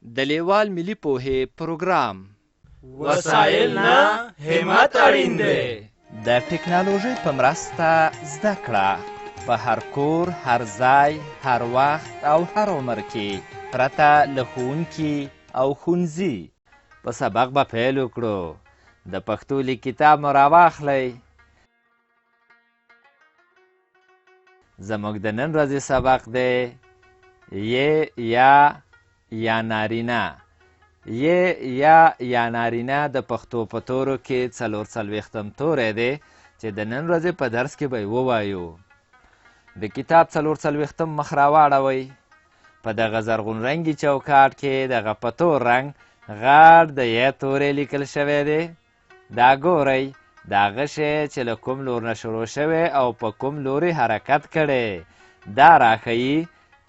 د لیوال ملي پوهې پروګرام وسایل نه همت اړین دی. د ټکنالوژۍ په مرسته زده کړه په هر کور، هر ځای، هر وخت او هر عمر کې پرته له ښوونکي او ښوونځي. په سبق به پیل وکړو. د پښتو لیک کتاب مو راواخلئ. زموږ د نن ورځې سبق دی یا نارینه. یا نارینه د پښتو په تورو کې 44 توری دی چې د نن ورځې په درس کې به یې ووایو. د کتاب 44 مخ راواړوئ. په دغه زرغون رنګي چوکاټ کې دغه په تور رنګ غاړ د ی توری لیکل شوی دی. دا ګورئ، دا هغه شی چې له کوم لور نه شروع شوی او په کوم لوري حرکت کړی. دا راښیي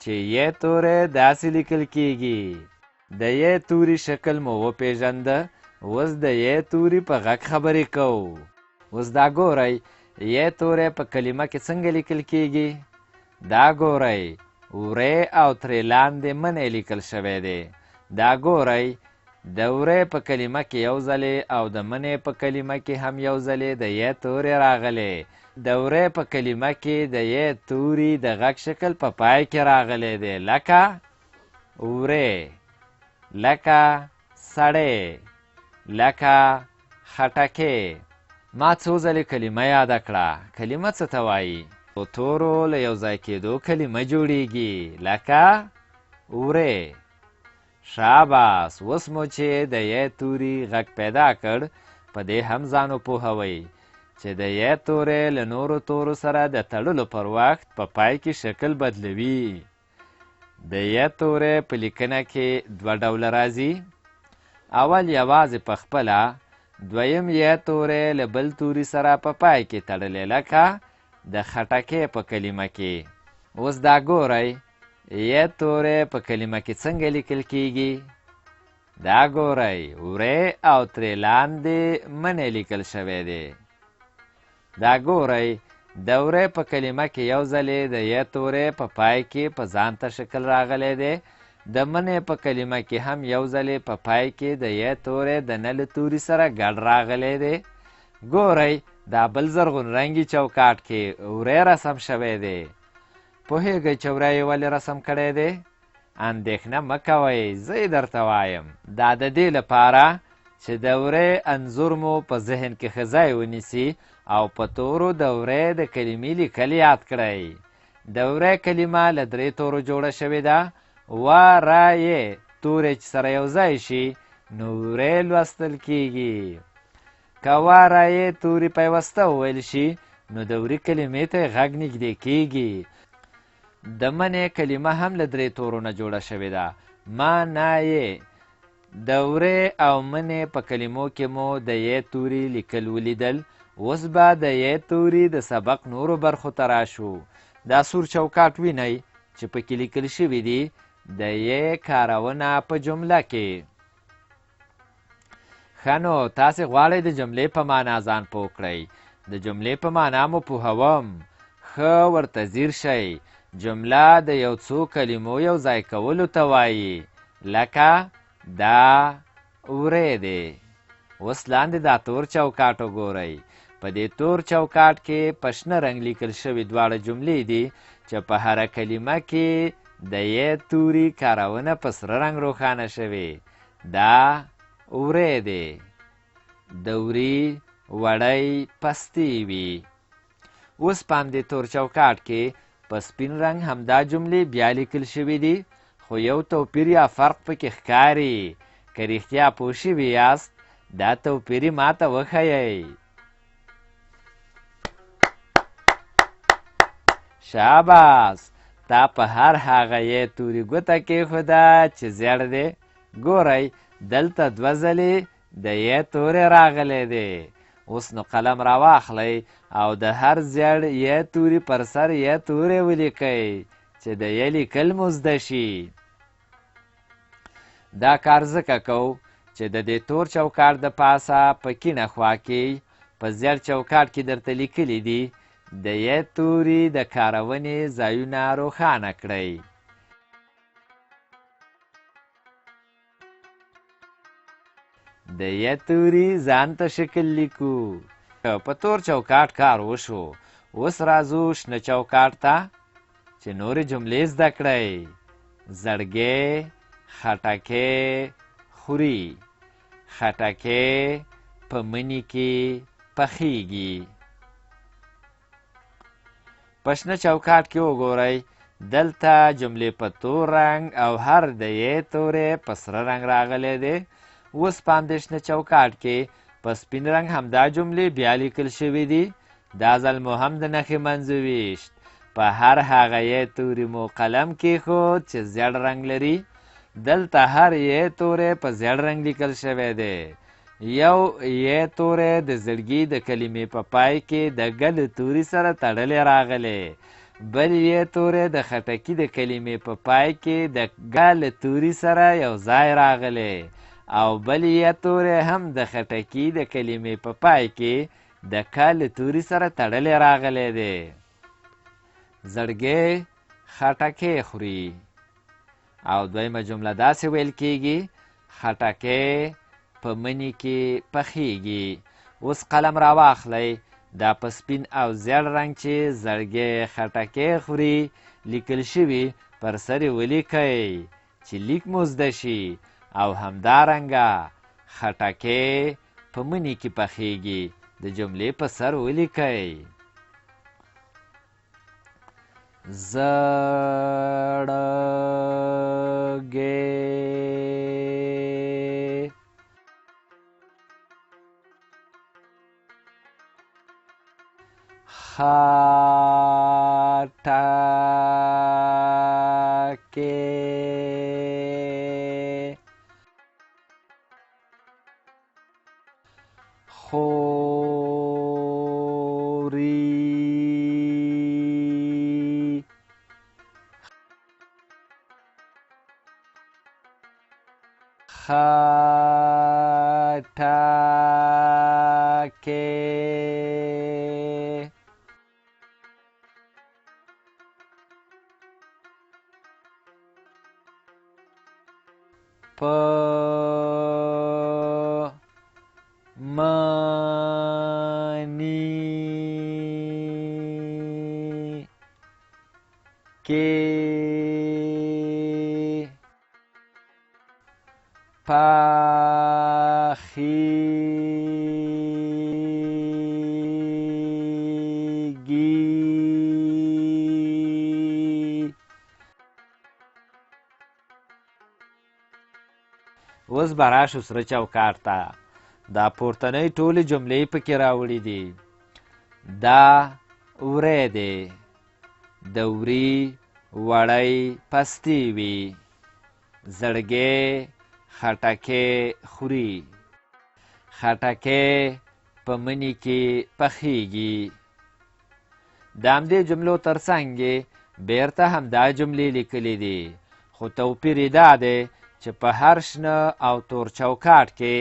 چې ی توری داسې لیکل کیږي. د ی توري شکل مو وپېژنده. اوس د ی توري په غږ خبرې کوو. اوس دا ګورئ، ی توری په کلمه کې څنګه لیکل کیږي. دا ګورئ، وری او ترې لاندې منی لیکل شوی دی. دا ګورئ، د وری په کلمه کې یو ځلې او د منی په کلمه کې هم یو ځلې د ی توری راغلی. د وری په کلمه کې د ی توري د غږ شکل په پای کې راغلی دی، لکه وری، لکه سړی، لکه خټکې. ما څو ځلې کلمه یاده کړه. کلمه څه ته وایي؟ تورو له یو ځای کېدو کلمه جوړیږي، لکه وری. شاباس. اوس مو چې د ی توري غږ پیدا کړ، په دې هم ځان وپوهوئ چې د ی توری له نورو تورو سره د تړلو پر وخت په پای کې شکل بدلوي. د ی توری په لیکنه کې 2 ډوله راځي. اول یوازې په خپله، دویم ی توری له بل توري سره په پای کې تړلی، لکه د خټکې په کلمه کې. اوس دا ګورئ، ی توری په کلمه کې څنګه لیکل کیږي. دا ګورئ، وری او ترې لاندې منی لیکل شوی دی. دا ګورئ، د وری په کلمه کې یو ځلې د ی توری په پای کې په ځان ته شکل راغلی دی. د منی په کلمه کې هم یو ځلې په پای کې د ی توری د نه له توري سره ګډ راغلی دی. ګورئ، دا بل زرغون رنګي چوکاټ کې وری رسم شوی دی. پوهېږئ چې وری یې ولې رسم کړی دی؟ اندېښنه مه کوئ، زه یې درته وایم. دا د دې لپاره چې د وری انځور مو په ذهن کې ښه ځای ونیسي او په تورو د وری د کلمې لیکل یاد کړئ. د وری کلمه له 3 تورو جوړه شوې ده. ورایې توری چې سره یو ځای شي نو وری لوستل کیږي. که ورایې توري پیوسته وویل شي نو د وري کلمې ته غږ نږدې کیږي. د منی کلمه هم له 3 تورو نه جوړه شوې ده. منایې. د وری او منی په کلمو کې مو د ی توري لیکل ولیدل. اوس به د ی توري د سبق نورو برخو ته راشو. دا سور چوکاټ وینئ چې پکې لیکل شوي دي د ی کارونه په جمله کې. ښه نو تاسې غواړئ د جملې په معنا ځان پوه کړئ. د جملې په معنا مو پوهوم. ښه ورته ځیر شئ. جمله د یو څو کلمو یو ځای کولو ته وایي، لکه دا وری دی. اوس لاندې دا تور چوکاټ وګورئ. په دې تور چوکاټ کې په شنه رنګ لیکل شوي 2 جملې دي چې په هره کلمه کې د ی توري کارونه په سره رنګ روښانه شوي. دا وری دی. د وري وړی پستې وي. اوس په همدې تور چوکاټ کې په سپین رنګ همدا جملې بیا لیکل شوي دي، خو یو توپیر یا فرق پکې ښکاري. که رښتیا پوه شوي یاست دا توپیر یې ماته وښیئ. شاباس. تا په هر هغه ی توري ګوته کېښوده چې زیړ دی. ګورئ، دلته 2 ځلې د ی توری راغلی دی. اوس نو قلم راواخلئ او د هر زیړ ی توري پر سر ی توری ولیکئ چې د ی لیکل مو زده شي. دا کار ځکه کوو چې د دې تور چوکاټ د پاسه په کیڼه خوا کې په زیړ چوکاټ کې درته لیکلي دي د ی توري د کارونې ځایونه روښانه کړئ. د ی توري ځان ته شکل لیکو. په تور چوکاټ کار وشو. اوس راځو شنه چوکاټ ته چې نورې جملې زده کړئ. زړګی خټکی خوري. خټکی په مني کې پخیږي. په شنه چوکاټ کې وګورئ دلته جملې په تور رنګ او هر د ی تورې په سره رنګ راغلی دی. اوس په همدې شنه چوکاټ کې په سپین رنګ همدا جملې بیا لیکل شوي دي. دا ځل مو هم د نښې منځ وویشت. په هر هغه ی توري مو قلم کېښود چې زیړ رنګ لري. دلته هر ی توری په زیړ رنګ لیکل شوی دی. یو ی توری د زړګي د کلمې په پای کې د ګ له توري سره تړلی راغلی. بل ی توری د خټکي د کلمې په پای کې د ګ له توري سره یو ځای راغلی. او بل ی توری هم د خټکي د کلمې په پای کې د ک له توري سره تړلی راغلی دی. زړګی خټکی خوري. او دویمه جمله داسې ویل کیږي خټکی په مني کې پخیږي. اوس قلم راواخلئ. دا په سپین او زیړ رنګ چې زړګی خټکی خوري لیکل شوي پر سر یې ولیکئ چې لیک مو زده شي. او همدارنګه خټکی په مني کې پخیږي د جملې په سر ولیکئ. زړګی خټکی خوري. خټکی په مني کې پخیږي. اوس به راشو سره چوکاټ ته. دا پورتنۍ ټولې جملې پکې راوړي دي. دا وری دی. د وري وړی پستې وي. زړګی خټکی خوري. خټکی په مني کې پخیږي. د همدې جملو ترڅنګ یې بیرته همدا جملې لیکلې دي. خو توپیر یې دا دی چې په هر شنه او تور چوکاټ کې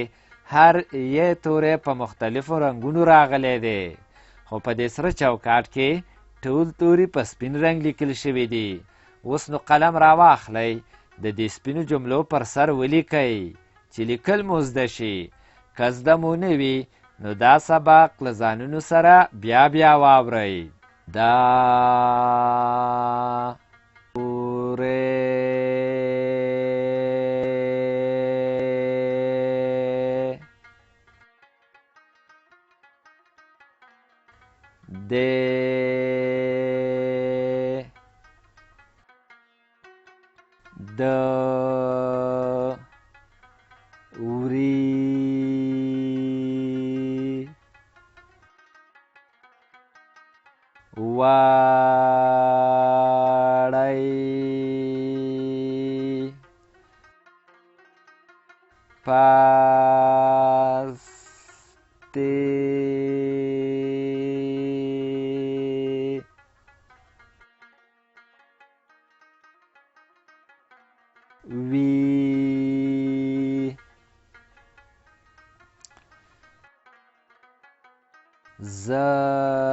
هر ی توری په مختلفو رنګونو راغلی دی. خو په دې سره چوکاټ کې ټول توري په سپین رنګ لیکل شوي دي. اوس نو قلم راواخلئ. د دې سپینو جملو پر سر ولیکئ چې لیکل مو زده شي. که زده مو نه وي نو دا سبق له ځانونو سره بیا بیا واورئ. دا توری دی. د وري وړی پستې وي. زړګی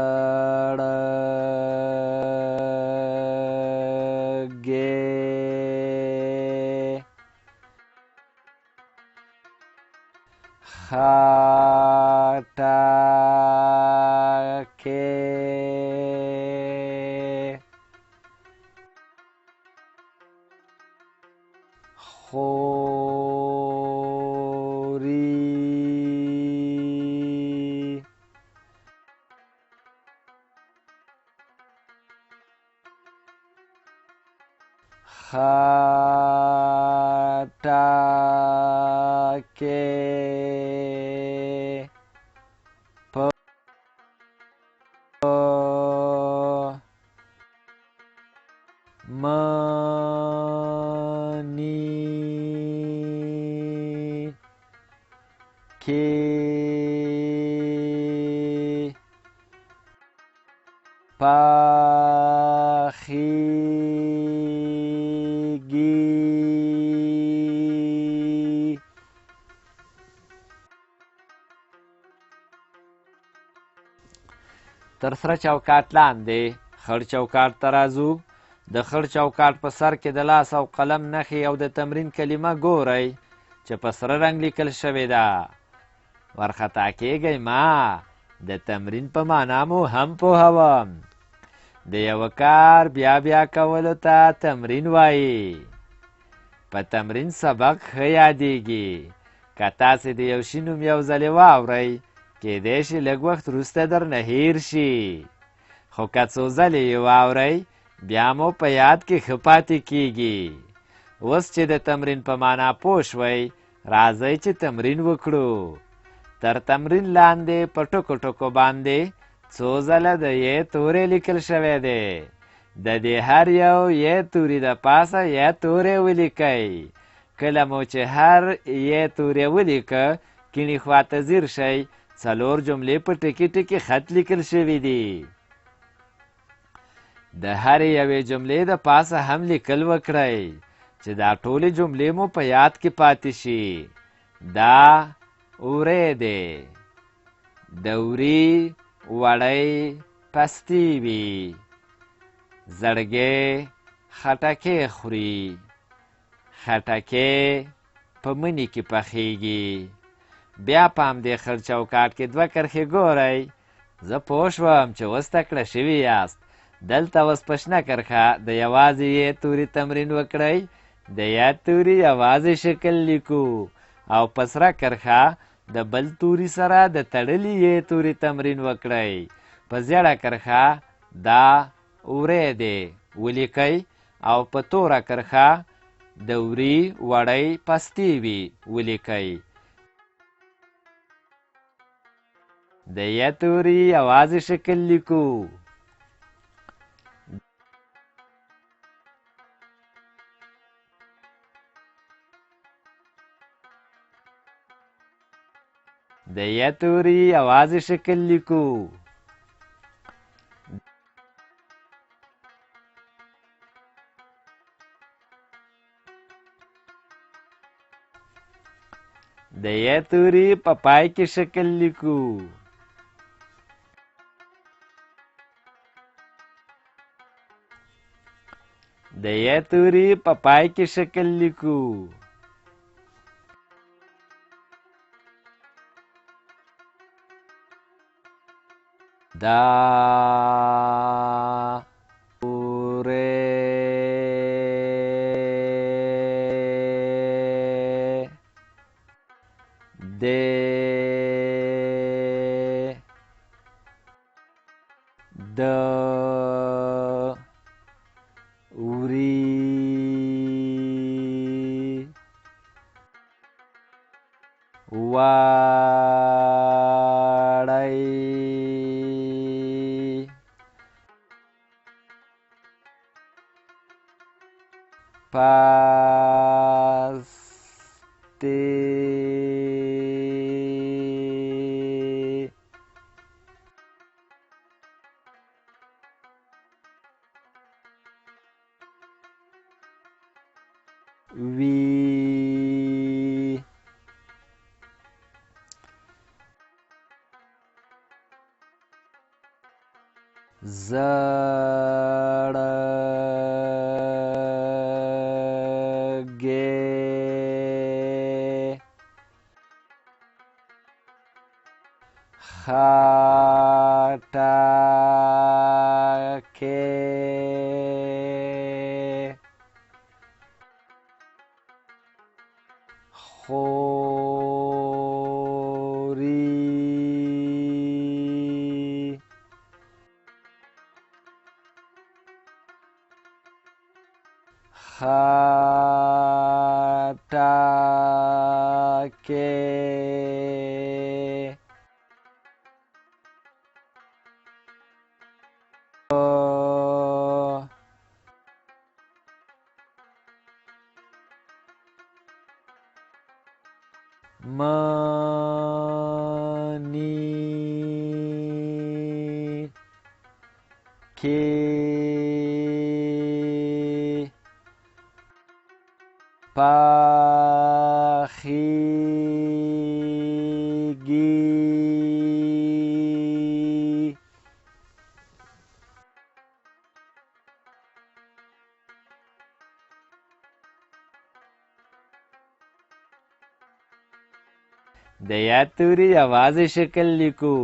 خټکی خوري خټکی په مني کې پخیږي تر سره چوکاټ لاندې خړ چوکاټ ته راځو د خړ چوکاټ په سر کې د لاس او قلم نښې او د تمرین کلمه ګورئ چې په سره رنګ لیکل شوې ده ورخطا کېږئ ما د تمرین په معنا مو هم پوهوم د یوه کار بیا بیا کولو ته تمرین وایي په تمرین سبق ښه یادیږي که تاسې د یو شي نوم یو ځلې واورئ کیدای شي لږ وخت وروسته درنه هیر شي خو که څو ځلې یې واورئ بیا مو په یاد کې ښه پاتې کیږي اوس چې د تمرین په معنا پوه شوئ راځئ چې تمرین وکړو تر تمرین لاندې په ټکو ټکو باندې څو ځله د یې تورې لیکل شوی دی د دې هر یو یې توري د پاسه یې تورې ولیکئ کله مو چې هر یې تورې ولیکه کیڼې خواته ځیر شئ 4 جملې په ټکي ټکي خط لیکل شوي دي د هرې یوې جملې د پاسه هم لیکل وکړئ چې دا ټولې جملې مو په یاد کې پاتې شي دا وری دی د وري وړی پستې وي زړګی خټکی خوري خټکی په مني کې پخیږي بیا په همدې خړ چوکاټ کې 2 کرښې ګورئ زه پوه شوم چې اوس تکړه شوي یاست دلته اوس په شنه کرښه د یوازې یې توري تمرین وکړئ د یا توري یوازې شکل لیکو او په سره کرښه د بل توري سره د تړلي یې توري تمرین وکړئ په زیړه کرښه دا وری دی ولیکئ او په توره کرښه د وري وړی پستې وي ولیکئ د یا توري یوازې شکل لیکو د یا توري یوازې شکل لیکو د یا توري په پای کې شکل لیکو د یا توري په پای کې شکل لیکو دا وری دی د وري وړی پستې وي زړګی خټکی خوري خټکی منی کې پخیږي د یاد توري یوازې شکل لیکو.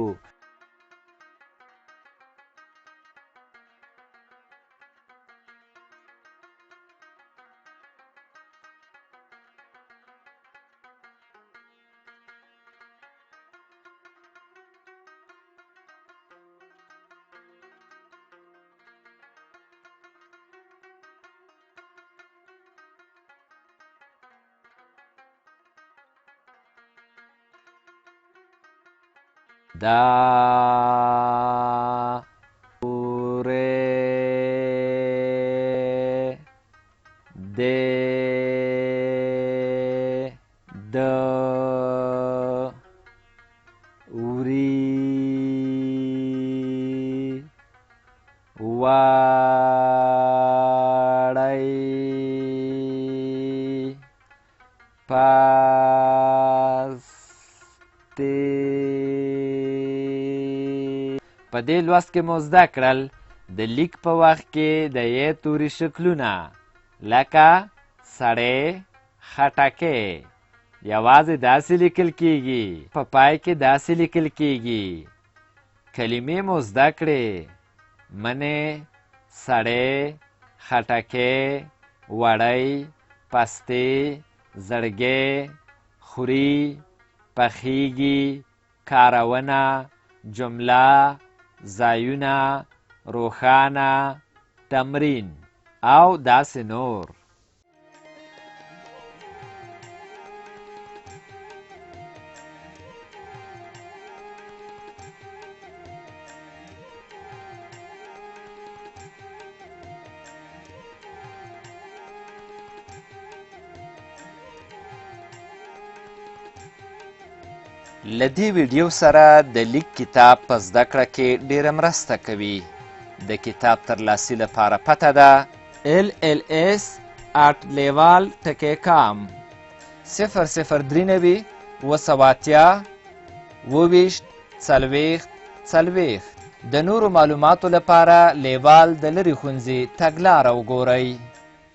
دا اوره د اوري واړی پاستې. په دې لوست کې مو زده کړل د لیک په وخت کې د ی توري شکلونه لکه سړی خټکی یوازې داسې لیکل کیږي، په پای کې داسې لیکل کیږي. کلمې مو زده کړې: منې، سړی، خټکی، وړی، پستې، زړګی، خوري، پخیږي، کارونه، جمله، ځایونه، روښانه، تمرین او داسې نور. له دې ویډیو سره د لیک کتاب په زده کړه کې ډیره مرسته کوي. د کتاب ترلاسي لپاره پته ده LLS@leval.com 003 280 40 د نورو معلوماتو لپاره لیوال د لرې ښوونځي تګلاره وګورئ.